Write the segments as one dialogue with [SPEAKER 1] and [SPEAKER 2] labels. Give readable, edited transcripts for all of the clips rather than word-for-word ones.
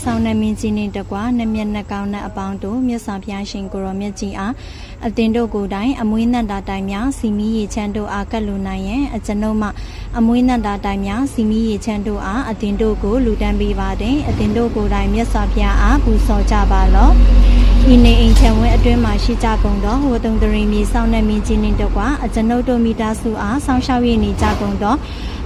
[SPEAKER 1] ဆောင်းနှမင်းကြီးနှင့်တကွာနှမျက်နှာကောင်းနှအပေါင်းတို့မြတ်စွာဘုရားရှင်ကိုရောမြတ်ကြီးအားအသင်တို့ကိုယ်တိုင်အမွေးနတ်တာတိုင်များစီမီရေချမ်းတို့အားကတ်လူနိုင်ရန်အကျွန်ုပ်မှအမွေးနတ်တာတိုင်များစီမီရေချမ်းတို့အားအသင်တို့ကိုလူတန်းပေးပါတယ်အသင်တို့ကိုယ်တိုင်မြတ်စွာဘုရားအားပူဇော်ကြပါလော့ဤနေအိမ်ချံဝဲအတွင်းမှာရှိကြကုန်သောဝတ္တုံတရီမြေဆောင်းနှမင်းကြီးနှင့်တကွာအကျွန်ုပ်တို့မိသားစုအားဆောင်းလျှောက်ရည်နေကြကုန်သော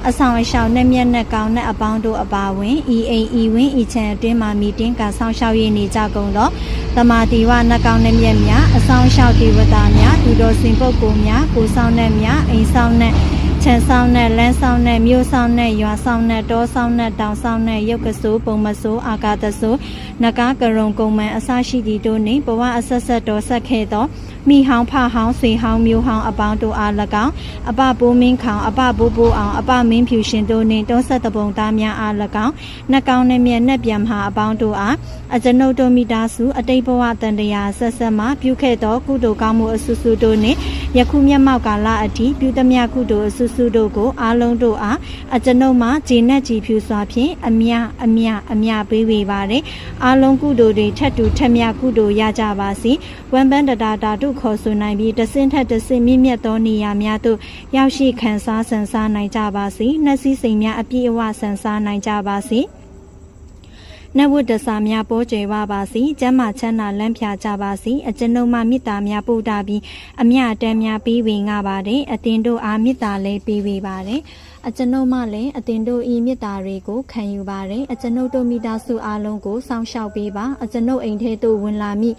[SPEAKER 1] အဆောင်အရှောက်နဲ့မျက်နှာကောင်းနဲ့အပေါင်းတို့အပါဝင်ဤအိမ်ဤဝင်းဤချံအတွင်းမှာမီတင်းကဆောင်းလျှောက်ရည်နေကြကုန်သောတမာတိဝနှကောင်းနဲ့မျက်များအဆောင်လျှောက်ဒေဝတာများသူတော်စင်ပုဂ္ဂိုလ်များကိုဆောင်နဲ့များအိမ်ဆောင်နဲ့ခြံဆောင်နဲ့လမ်းဆောင်နဲ့မြို့ဆောင်နဲ့ရွာဆောင်နဲ့တောဆောင်နဲ့တောင်ဆောင်နဲ့ရုပ်ကဆိုးပုံမဆိုးအာကာသဆိုးနဂါကရုံကုံမန်အစရှိသည့်တို့နှင့်ဘဝအဆက်ဆက်တော်ဆက်ခဲ့သောမိဟောင်းဖဟောင်းဆွေဟောင်းမျိုးဟောင်းအပေါင်းတို့အား၎င်းအပပိုးမင်းခေါင်အပဘိုးဘိုးအောင်အပမင်းဖြူရှင်တို့နှင့်တောဆက်တပုံသားများအား၎င်းနှကောင်းနှမြက်နှက်ပြမ်ဟာအပေါင်းတို့အားအကျွန်ုပ်တို့မိသားစုအတိတ်ဘဝတန်တရားဆက်ဆက်မှပြုခဲ့သောကုသိုလ်ကောင်းမှုအဆူဆူတို့နှင့်ယခုမျက်မှောက်ကာလအထိပြုသမျှကုသိုလ်အဆူဆူတို့ကိုအားလုံးတို့အားအကျွန်ုပ်မှဂျေနက်ကြည်ဖြူစွာဖြင့်အမြပေးဝေပါတယ်အားလုံးကုသိုလ်တွေထက်တူထက်မြကုသိုလ်ရကြပါစေဝမ်ပန်းတတာတာတို့ခေါ်ဆိုနိုင်ပြီးတဆင့်ထက်တဆင့်မြင့်မြတ်သောနေရာများသို့ရောက်ရှိခံစားဆန်စားနိုင်ကြပါစေနှက်စည်းစိမ်များအပြည့်အဝဆန်စားနိုင်ကြပါစေနဝတ္တစာများပေါ်ကျယ်ဝပါစေကျမ်းမာချမ်းသာလမ်းဖြာကြပါစေအကျွန်ုပ်မှမေတ္တာများပို့တာပြီးအမြတ်တမ်းများပေးဝေငှပါတယ်အသင်တို့အားမေတ္တာလည်းပေးဝေပါတယ်အကျွန်ုပ်မှလည်းအသင်တို့ဤမေတ္တာတွေကိုခံယူပါတယ်အကျွန်ုပ်တို့မိသားစုအားလုံးကိုစောင့်ရှောက်ပေးပါအကျွန်ုပ်အိမ်ထဲသို့ဝင်လာမိ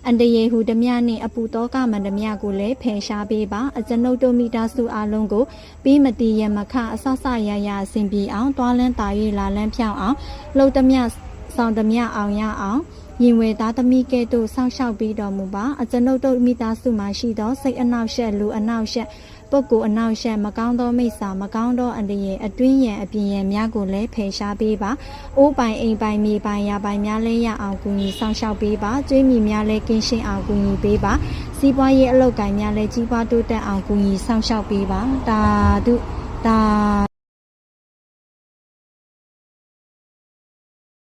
[SPEAKER 1] အန္တရာယ်ဟူသည်များနှင့်အပူသောကမန္တများကိုလည်းဖယ်ရှားပေးပါအကျွန်ုပ်တို့မိသားစုအားလုံးကိုပြီးမတည်ရမခအဆဆရရအစဉ်ပြေအောင်တွားလန်းတာ၍လာလန်းဖြောင်းအောင်လှုပ်သည်များဆောင်သည်များအောင်ရအောင်ရင်ဝေသားသမီးကဲ့သို့စောင့်ရှောက်ပေးတော်မူပါအကျွန်ုပ်တို့မိသားစုမှာရှိသောစိတ်အနှောက်အယှက်လူအနှောက်အယှက်ပုဂ္ဂိုလ်အနှောက်အယှက်မကောင်းသောမိစ္ဆာမကောင်းသောအန္တရာယ်အတွင်းရန်အပြင်ရန်များကိုလည်းဖယ်ရှားပေးပါအိုးပိုင်အိမ်ပိုင်မြေပိုင်ရာပိုင်များလည်းရအောင်ကူညီဆောင်ရှောက်ပေးပါကျွေးမြီများလည်းကင်းရှင်းအောင်ကူညီပေးပါစီးပွားရေးအလုပ်ကိုင်များလည်းကြီးပွားတိုးတက်အောင်ကူညီဆောင်ရှောက်ပေးပါတာ